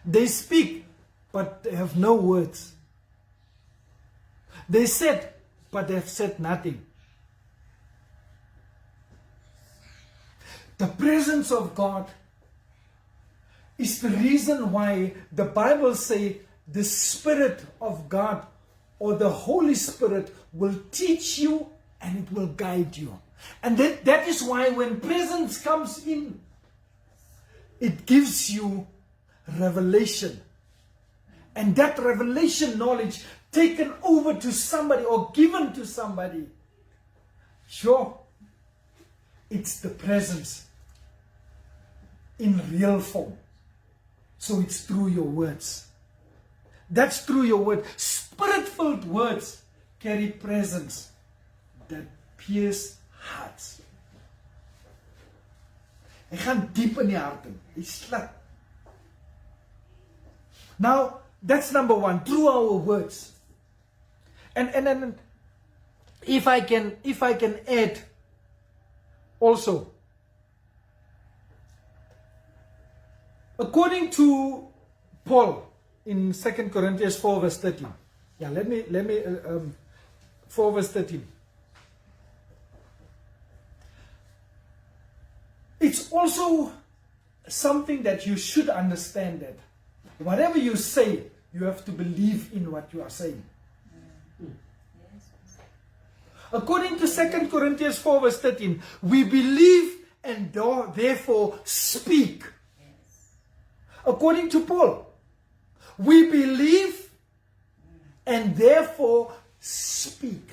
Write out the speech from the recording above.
They speak, but they have no words. They said, but they have said nothing. The presence of God is the reason why the Bible says the Spirit of God or the Holy Spirit will teach you and it will guide you. And that is why when presence comes in, it gives you revelation. And that revelation knowledge taken over to somebody or given to somebody, sure, it's the presence in real form. So it's through your words. That's through your word. Spirit-filled words carry presence that pierce hearts. Hy gaan diep in die hart in. Hy slat. Now, that's number one, through our words. And if I can add also, according to Paul in 2 Corinthians 4 verse 13. Yeah, let me 4 verse 13. It's also something that you should understand, that whatever you say, you have to believe in what you are saying. According to 2 Corinthians 4 verse 13, we believe and therefore speak. According to Paul, we believe and therefore speak.